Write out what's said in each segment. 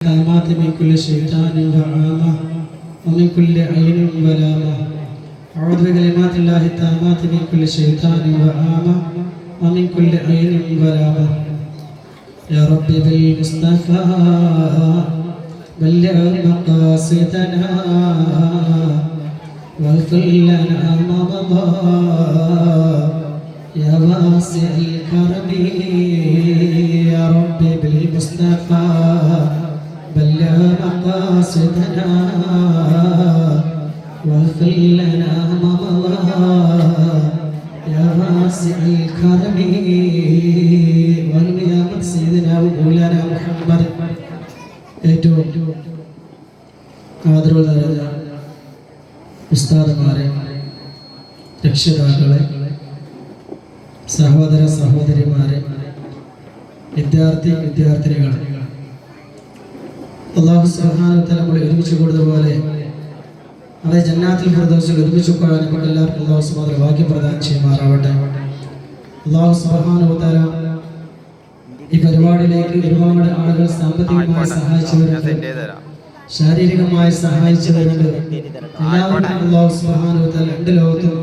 التامات من كل شيطان وعامة ومن كل عين ولامة. أعوذ بكلمات الله التامات من كل شيطان وعامة ومن كل عين ولامة. يا ربي بالمصطفى بلغ مقاصدنا واغفر لنا ما مضى يا واسع الكرم. يا ربي بالمصطفى بلغ مقاصدنا واغفر لنا ما مضى يا واسع الكرم. والنعمة سيدنا ومولانا محمد. ഏറ്റവും ആദരവുള്ള ഉസ്താദുമാരെ, രക്ഷിതാക്കളെ, സഹോദര സഹോദരിമാരെ, വിദ്യാർത്ഥിനികളെ, അല്ലാഹു സുബ്ഹാനഹു വ തആല നമ്മളെ ഒരുമിച്ച് കൊടുത്തതുപോലെ അവരെ ജന്നാത്തുൽ ഫിർദൗസിൽ ഒരുമിച്ച് കൂടാൻ നമുക്ക് എല്ലാവർക്കും അല്ലാഹു സുബ്ഹാനഹു വ തആല ഭാഗ്യം പ്രദാനം ചെയ്യുമാറാവട്ടെ. അല്ലാഹു സുബ്ഹാനഹു വ തആല ഈ പരിപാടിയിലേക്ക് ഒരുപാട് ആളുകൾ സാമ്പത്തികമായി സഹായിച്ചവരുണ്ട്, ശാരീരികമായി സഹായിച്ചവരുണ്ട്. എല്ലാവർക്കും അല്ലാഹു സുബ്ഹാനഹു വ തആല രണ്ട് ലോകത്തും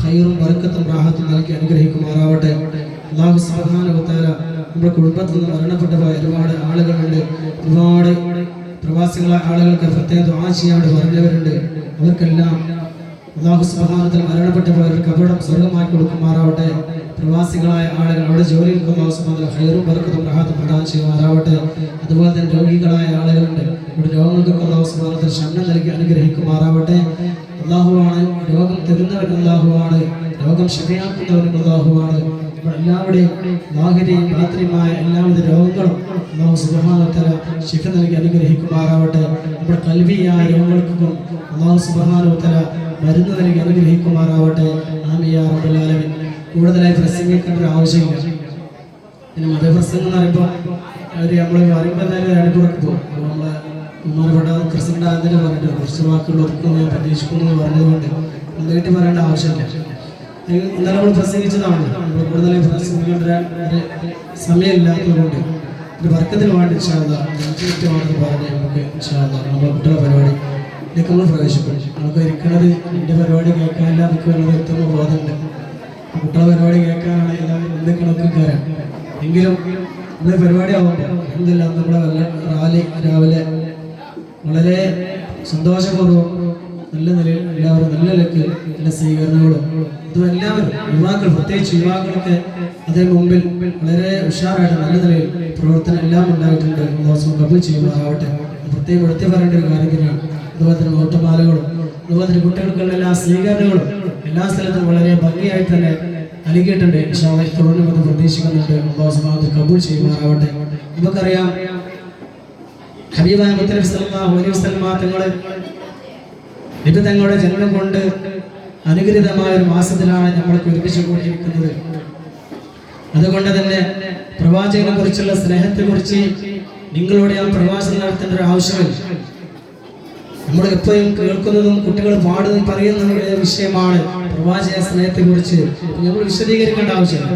ഖൈറും ബറക്കത്തും റാഹത്തും നൽകി അനുഗ്രഹിക്കുമാറാവട്ടെ. അല്ലാഹു സുബ്ഹാനഹു വ തആല നമ്മുടെ കുടുംബത്തിൽ നിന്ന് മരണപ്പെട്ടു പോയ ഒരുപാട് ആളുകളുണ്ട്. ഒരുപാട് പ്രവാസികളായ ആളുകൾക്ക് പ്രത്യേകം ദുആ ചെയ്യാണ്ട് പറഞ്ഞവരുണ്ട്. അവർക്കെല്ലാം അല്ലാഹു സുബ്ഹാനഹു വ തആല മരണപ്പെട്ടു പോയവർക്ക് അവിടം സ്വർഗ്ഗമായി കൊടുക്കുമാറാവട്ടെ. പ്രവാസികളായ ആളുകൾ അവിടെ ജോലിയിൽ അല്ലാഹു സുബ്ഹാനഹു വ തആല ഖൈറും ബറക്കത്തും റാഹത്തും പ്രദാനം ചെയ്യുമാറാവട്ടെ. അതുപോലെ തന്നെ രോഗികളായ ആളുകളുണ്ട്. ഇവിടെ രോഗങ്ങൾക്ക് അല്ലാഹു സുബ്ഹാനഹു വ തആല ശമനം നൽകി അനുഗ്രഹിക്കുമാറാവട്ടെ. അല്ലാഹുവാണ് രോഗം തരുന്നവൻ, അല്ലാഹുവാണ് രോഗം ശിഫയാക്കുന്നവൻ, അല്ലാഹുവാണ്. എല്ലാവരുടെയും ലാഹിരിയും ബാത്തിനുമായ എല്ലാവിധ രോഗങ്ങളും അല്ലാഹു സുബ്ഹാനഹു വ തആല ശിഫ നൽകി അനുഗ്രഹിക്കുമാറാവട്ടെ. നമ്മുടെ ഖൽബിയായ രോഗങ്ങൾക്കും അല്ലാഹു സുബ്ഹാനഹു വ തആല മരുന്ന് നൽകി അനുഗ്രഹിക്കുമാറാവട്ടെ. ആമീൻ യാ റബ്ബൽ ആലമീൻ. കൂടുതലായി പ്രസംഗിക്കേണ്ട ഒരു ആവശ്യമില്ല. പിന്നെ മതപ്രസംഗം എന്ന് പറയുമ്പോൾ നമ്മൾ പറയുമ്പോൾ തന്നെ അടിപ്പുറത്ത് പോകും. നമ്മളെ ഉമ്മാനപ്പെട്ട പ്രസിഡന്റ് ആദ്യം പറഞ്ഞിട്ട് കുറച്ച് വാക്കുകൾ ഒതുക്കുന്നു ഞാൻ പ്രതീക്ഷിക്കുന്നു എന്ന് പറഞ്ഞതുകൊണ്ട് നേരിട്ട് പറയേണ്ട ആവശ്യമില്ല. ഇന്നലെ നമ്മൾ പ്രസംഗിച്ചതാണ്. നമ്മൾ കൂടുതലായി പ്രസംഗിക്കേണ്ട ഒരു സമയമില്ലാത്തതുകൊണ്ട് ഒരു വർക്കത്തിന് വേണ്ടി ഇൻഷാ അല്ലാഹ് 5 മിനിറ്റ് മാത്രം പറഞ്ഞ് നമുക്ക് ഇൻഷാ അല്ലാഹ് നമ്മുടെ കുട്ടികളുടെ പരിപാടിയിലേക്ക് നമ്മൾ പ്രവേശിക്കും. നമുക്ക് ഇരിക്കുന്നത് എൻ്റെ പരിപാടി കേൾക്കാനില്ല നമുക്ക് വേണ്ടത് എത്തുന്ന ബോധമുണ്ട്. കുട്ടികളുടെ പരിപാടി കേൾക്കാനാണ് എല്ലാവരും എന്തൊക്കെ കയറാം. എങ്കിലും നമ്മുടെ പരിപാടി ആവുമ്പോൾ എന്തെല്ലാം നമ്മുടെ റാലി രാവിലെ വളരെ സന്തോഷപൂർവ്വം നല്ല നിലയിൽ എല്ലാവരും നല്ല നിലയ്ക്ക് നല്ല സ്വീകരണങ്ങളും ഇതും എല്ലാവരും യുവാക്കൾ പ്രത്യേകിച്ച് യുവാക്കൾക്ക് അതിന് മുമ്പിൽ വളരെ ഉഷാറായിട്ട് നല്ല നിലയിൽ പ്രവർത്തനം എല്ലാം ഉണ്ടായിട്ടുണ്ട്. കബൂൽ ചെയ്യുമാറാവട്ടെ. പ്രത്യേകം എടുത്തു പറയേണ്ട ഒരു കാര്യത്തിനാണ്. അതുപോലെ തന്നെ ഓട്ടമാലകളും അതുപോലെ തന്നെ കുട്ടികൾക്കുള്ള എല്ലാ സ്വീകരണങ്ങളും എല്ലാ സ്ഥലത്തും വളരെ ഭംഗിയായി തന്നെ നൽകിയിട്ടുണ്ട്. തുടർന്നും അത് പ്രതീക്ഷിക്കുന്നുണ്ട്. അല്ലാഹു സുബ്ഹാനഹു വ തആല കബൂൽ ചെയ്യുമാറാവട്ടെ. നമുക്കറിയാം ഹബീബായ മുത്തനബി സല്ലല്ലാഹു അലൈഹി വസല്ലം തങ്ങളുടെ ജന്മം കൊണ്ട് അനുഗ്രഹീതമായ ഒരു മാസത്തിലാണ് നമ്മൾക്ക് ഒരുമിച്ച് കൂടിയിരിക്കുന്നത്. അതുകൊണ്ട് തന്നെ പ്രവാചകനെ കുറിച്ചുള്ള സ്നേഹത്തെ കുറിച്ച് നിങ്ങളോട് ഞാൻ പ്രവാചകൻ നടത്തേണ്ട ഒരു ആവശ്യമില്ല. നമ്മൾ എപ്പോഴും കേൾക്കുന്നതും കുട്ടികൾ പാടുന്നതും പറയുന്ന വിഷയമാണ് പ്രവാചക സ്നേഹത്തെ കുറിച്ച് നമ്മൾ വിശദീകരിക്കേണ്ട ആവശ്യമില്ല.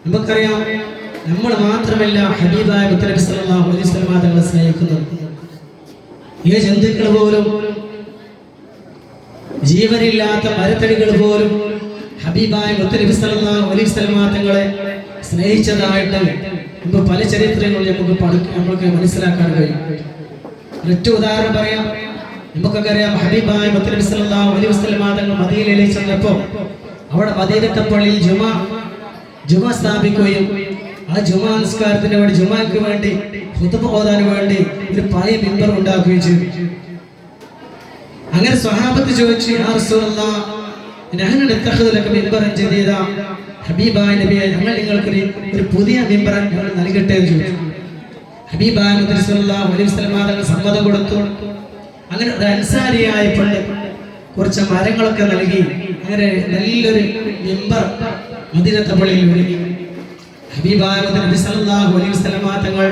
നമുക്കറിയാം നമ്മൾ മാത്രമല്ല ഹബീബായ മുത്തനബി സല്ലല്ലാഹു അലൈഹി വസല്ലം തങ്ങളെ സ്നേഹിക്കുന്നത്. ഈ ജന്തുക്കൾ പോലും ജീവനില്ലാത്ത മരത്തടികൾ പോലും ഹബീബായ മുത്തനബി സല്ലല്ലാഹു അലൈഹി വസല്ലം തങ്ങളെ സ്നേഹിച്ചതായിട്ട് നമുക്ക് പല ചരിത്രങ്ങളും നമുക്ക് മനസ്സിലാക്കാൻ കഴിയും. ഒറ്റ ഉദാഹരണം പറയാം. നമുക്കൊക്കെ അറിയാം ഹബീബായ മുത്തനബി സല്ലല്ലാഹു അലൈഹി വസല്ലം തങ്ങൾ മദീനയിലേക്ക് ചെന്നപ്പോൾ അവിടെ മദീനത്തെ പള്ളിയിൽ ജുമാ സ്ഥാപിക്കുകയും ആ ജുമാ നിസ്കാരത്തിന് വേണ്ടി ജുമാക്ക് വേണ്ടി ഖുതുബ ഓതാൻ വേണ്ടി ഒരു പഴയ മിമ്പർ ഉണ്ടാക്കുകയും ചെയ്തു. അങ്ങനെ സ്വഹാബത്ത് ചോദിച്ചു, യാ റസൂലല്ലാഹ് നഹ്നു നത്തഖദു ലക മിമ്പറൻ ജദീദ, ഹബീബായ നബിയെ ഞങ്ങൾ നിങ്ങൾക്ക് ഒരു പുതിയ മിമ്പർ ഞങ്ങൾ നൽകട്ടെ എന്ന് ചോദിച്ചു. ഹബീബായ നബി സല്ലല്ലാഹു അലൈഹി വസല്ലം തങ്ങൾ സമ്മതം കൊടുത്തു. അങ്ങനെ ഒരു അൻസാരിയായ പെണ്ണ് കുറച്ച് മരങ്ങളൊക്കെ നൽകി അങ്ങനെ നല്ലൊരു മിമ്പർ മദീനത്തെ പള്ളിയിൽ ഒരുക്കി. ഹബീബായ നബി സല്ലല്ലാഹു അലൈഹി വസല്ലം തങ്ങൾ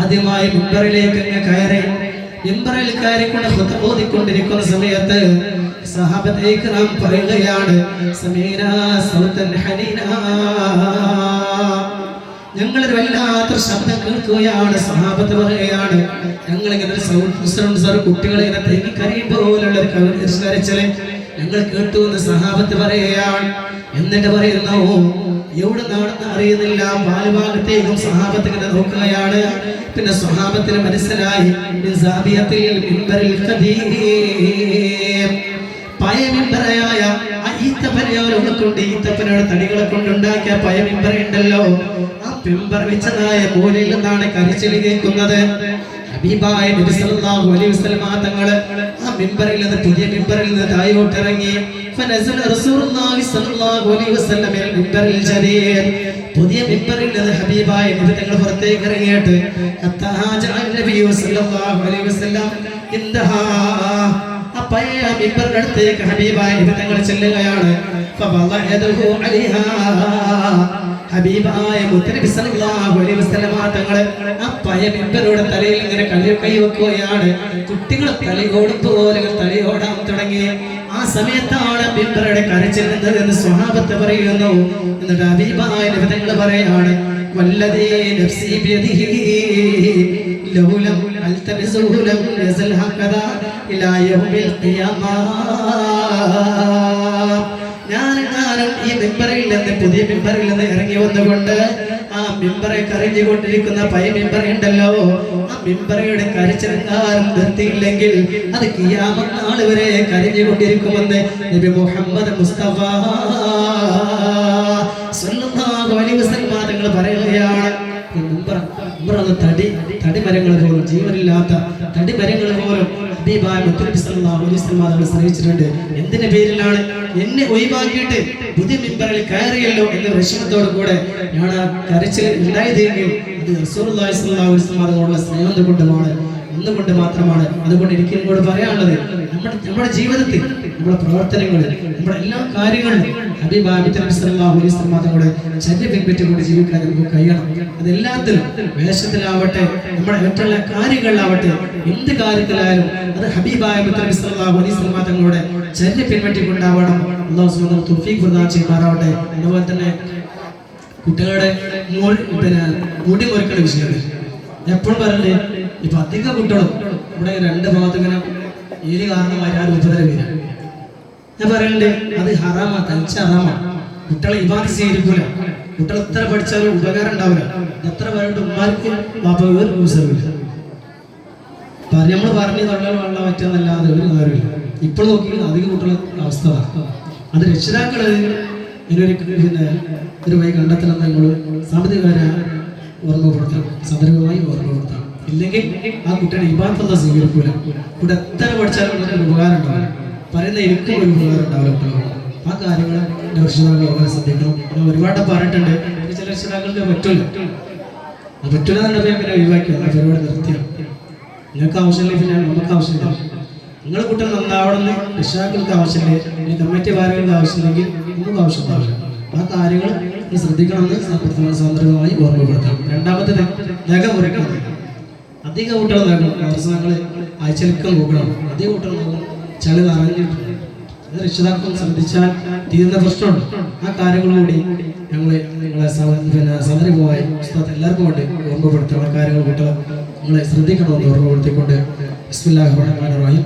ആദ്യമായി മിമ്പറിലേക്ക് കയറി മിമ്പറിൽ കയറിക്കൊണ്ട് ഖുതുബ ഓതിക്കൊണ്ടിരിക്കുന്ന സമയത്ത് സഹാബത്തെ ഇക്റാം പറയുകയാണ്, സമീനാ സൗതൻ ഹനീനാ, ഞങ്ങളൊരു വല്ലാത്തൊരു ശബ്ദം കേൾക്കുകയാണ്. സ്വഹാബത്ത് പറയുകയാണ്, ഞങ്ങളിങ്ങനെ സൗണ്ട് കുട്ടികളെ ഇങ്ങനെ തേങ്ങി കരയും പോലുള്ള ഒരു കരച്ചില് ഞങ്ങൾ കേട്ടു എന്ന് സ്വഹാബത്ത് പറയുകയാണ്. എന്നിട്ട് പറയുന്നു, എവിടെ നടന്ന് അറിയുന്നില്ല, പാലുഭാഗത്തേക്കും സ്വഹാബത്ത് ഇങ്ങനെ നോക്കുകയാണ്. പിന്നെ സ്വഹാബത്തിന് മനസ്സിലായി, പയമിമ്പറയായ ഈത്തപ്പനയുടെ തടികളെ കൊണ്ടുണ്ടാക്കിയ പയമിമ്പറയുണ്ടല്ലോ, ആ പിമ്പർ വെച്ചതായ മൂലയിൽ നിന്നാണ് കരച്ചില് കേൾക്കുന്നത്. ഹബീബായ നബി സല്ലല്ലാഹു അലൈഹി വസല്ലം തങ്ങൾ ആ മിമ്പറിൽ നിന്ന് പുതിയ മിമ്പറിൽ നിന്ന് താഴോട്ട് ഇറങ്ങി. ഫനസല റസൂലുള്ളാഹി സ്വല്ലല്ലാഹു അലൈഹി വസല്ലം മിമ്പറിൽ ജദീദ്, പുതിയ മിമ്പറിൽ നിന്ന് ഹബീബായ നബി തങ്ങൾ പുറത്തേക്ക് ഇറങ്ങിയിട്ട് നബി സല്ലല്ലാഹു അലൈഹി വസല്ലം ഇന്ദഹാ, ആ പഴയ മിമ്പറിന്റെ അടുത്തേക്ക് ഹബീബായ നബി തങ്ങൾ ചെല്ലുകയാണ്. ഫവളഅദഹു അലൈഹാ, ഹബീബായ മുത്തനബി സല്ലല്ലാഹു അലൈഹി വസല്ലം തങ്ങൾ ആ പഴയ മിമ്പറുടെ തലയിൽ ഇങ്ങനെ കൈ വെക്കുകയാണ്. കുട്ടികൾ തലയോടുപോലെ തലയോടാൻ തുടങ്ങി. ആ സമയത്താണ് മിമ്പറുടെ കരച്ചിൽ നിന്നത് എന്ന് സ്വഹാബത്ത് പറയുന്നു. എന്നിട്ട് ഹബീബായ നബി തങ്ങൾ പറയാണ്, വല്ലദീ നഫ്സി ബിയദിഹി ലൗലം അൽതബിസുഹു ലം യസൽ ഹഖദാ ഇലാ യൗമിൽ ഖിയാമ. ഞാനും ഈ മിമ്പറിൽ നിന്ന് പുതിയ മിമ്പറിൽ നിന്ന് ഇറങ്ങി വന്നുകൊണ്ട് ആ മിമ്പറെ കരഞ്ഞുകൊണ്ടിരിക്കുന്ന പഴയ മിമ്പറുണ്ടല്ലോ, ആ മിമ്പറയുടെ കരച്ചിലങ്കാരം നിർത്തിയില്ലെങ്കിൽ അത് ഖിയാമത്ത് നാൾ വരെ കരഞ്ഞുകൊണ്ടിരിക്കുമെന്ന് നബി മുഹമ്മദ് മുസ്തഫ സ്വല്ലല്ലാഹു അലൈഹി വസല്ലം തങ്ങൾ പറയുകയാണ്. തടിമരങ്ങൾ പോലും, ജീവനില്ലാത്ത തടിമരങ്ങൾ പോലും ഹബീബായ മുത്തനബി സല്ലല്ലാഹു അലൈഹി വസല്ലം തങ്ങൾ ശ്രമിച്ചിട്ടുണ്ട്. എന്തിന്റെ പേരിലാണ്? എന്നെ ഒഴിവാക്കിയിട്ട് പുതിയ മിമ്പറിൽ കയറിയല്ലോ എന്ന വിഷമത്തോടു കൂടെ ഞാൻ ആ കരച്ചിൽ ഉണ്ടായതെങ്കിൽ അത് റസൂലുള്ളാഹി സ്വല്ലല്ലാഹു അലൈഹി വസല്ലം തങ്ങളുടെ സ്നേഹം കൊണ്ടുമാണ്, ഒന്നുകൊണ്ട് മാത്രമാണ്. അതുകൊണ്ട് എനിക്ക് നിങ്ങളോട് പറയാനുള്ളത്, നമ്മുടെ ജീവിതത്തിൽ, നമ്മുടെ പ്രവർത്തനങ്ങളിൽ, നമ്മുടെ എല്ലാ കാര്യങ്ങളിലും ഹബീബായ മുത്തനബി സല്ലല്ലാഹു അലൈഹി വസല്ലം തങ്ങളുടെ ചര്യ പിൻപറ്റിക്കൊണ്ട് ജീവിക്കാൻ നമുക്ക് കഴിയണം. അതെല്ലാത്തിലും, വേഷത്തിലാവട്ടെ, നമ്മുടെ മറ്റുള്ള കാര്യങ്ങളിലാവട്ടെ, എന്ത് കാര്യത്തിലായാലും അത് ഹബീബായ മുത്തനബി സല്ലല്ലാഹു അലൈഹി വസല്ലം തങ്ങളുടെ ചര്യ പിൻപറ്റിക്കൊണ്ടാവണം. അല്ലാഹു സുബ്ഹാനഹു വ തആല തൗഫീഖ് പ്രദാനം ചെയ്യുമാറാവട്ടെ. അതുപോലെ തന്നെ കുട്ടികളുടെ മുടി മുറിക്കുന്ന വിഷയത്തിൽ എപ്പോഴും പറയണ്ടേ, ഇപ്പൊ അധിക കുട്ടികളും ഇവിടെ രണ്ട് ഭാഗത്ത് ഇങ്ങനെ ഏരി കാരണമായി ആരും ഉപദ്രവം വരാം. ഞാൻ പറയണ്ടേ, അത് ഹറാമാ, തനിച്ച ഹറാമാ. കുട്ടികളെ ഇബാദത്ത് ചെയ്തിരിക്കൂല. കുട്ടികൾ എത്ര പഠിച്ചാലും ഉപകാരം ഉണ്ടാവില്ല. എത്ര പേരുടെ ഉമ്മാർക്ക് വാപ്പ ഒരു യൂസറില്ല. നമ്മൾ പറഞ്ഞു തൊള്ളൽ വെള്ളം പറ്റുന്നല്ലാതെ ഒരു കാര്യമില്ല. ഇപ്പോൾ നോക്കി അധിക കുട്ടികളുടെ അവസ്ഥ അത് രക്ഷിതാക്കൾ ഇതിനൊരു ഒരു വഴി കണ്ടെത്തണം. നമ്മൾ സാമ്പത്തികകാരെ ഓർമ്മപ്പെടുത്താം, സന്ദർഭമായി ഓർമ്മപ്പെടുത്താം. ഇല്ലെങ്കിൽ ആ കുട്ടിയുടെ ഇബാദത്ത് സ്വീകരിക്കൂല. കുട്ടി എത്ര പഠിച്ചാലും കുട്ടിക്ക് ഉപകാരം ഉണ്ടാവില്ല. പറയുന്ന എനിക്കും ഒരു ഉപകാരം ഉണ്ടാവില്ല കുട്ടികളോട്. ആ കാര്യങ്ങൾ രക്ഷിതാക്കൾ വളരെ ശ്രദ്ധിക്കണം. ഞാൻ ഒരുപാട് പറഞ്ഞിട്ടുണ്ട്, ചില രക്ഷിതാക്കൾക്ക് പറ്റൂല. അത് പറ്റൂല എന്നുണ്ടെങ്കിൽ പിന്നെ ഒഴിവാക്കി ആ പരിപാടി നിർത്തിയാണ്. നിങ്ങൾക്ക് ആവശ്യമില്ല, പിന്നെ നമുക്ക് ആവശ്യമില്ല. നിങ്ങളുടെ കുട്ടികൾ നന്നാവണമെന്ന് രക്ഷിതാക്കൾക്ക് ആവശ്യമില്ല, ഇനി കമ്മിറ്റി ഭാരങ്ങൾക്ക് ആവശ്യമില്ലെങ്കിൽ നമുക്ക് ആവശ്യമുണ്ടാവില്ല. ആ കാര്യങ്ങൾ ശ്രദ്ധിക്കണമെന്ന് സന്ദർഭമായി ഓർമ്മപ്പെടുത്താം. രണ്ടാമത്തെ നഖം മുറിക്കണം. അധിക കുട്ടികൾ നഖം അവസരങ്ങൾ ആഴ്ചയിലൊക്കെ നോക്കണം. അധിക കുട്ടികൾ നഖം ചളി നിറഞ്ഞിട്ടുണ്ട്. അത് രക്ഷിതാക്കൾ ശ്രദ്ധിച്ചാൽ തീരുന്ന പ്രശ്നമുണ്ട്. ആ കാര്യങ്ങളോടി നിങ്ങളെ സന്ദർഭമായി എല്ലാവർക്കും കൊണ്ട് ഓർമ്മപ്പെടുത്തുന്ന കാര്യങ്ങൾ കുട്ടികൾ നിങ്ങളെ ശ്രദ്ധിക്കണമെന്ന് ഓർമ്മപ്പെടുത്തിക്കൊണ്ട് ബിസ്മില്ലാഹിർ റഹ്മാനിർ റഹീം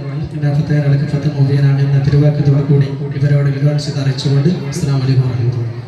എന്ന തിരുവാക്കത്തോടു കൂടി ഇവരോട് അറിയിച്ചുകൊണ്ട് അസ്സലാമു അലൈക്കും വറഹ്മത്തുള്ളാഹി.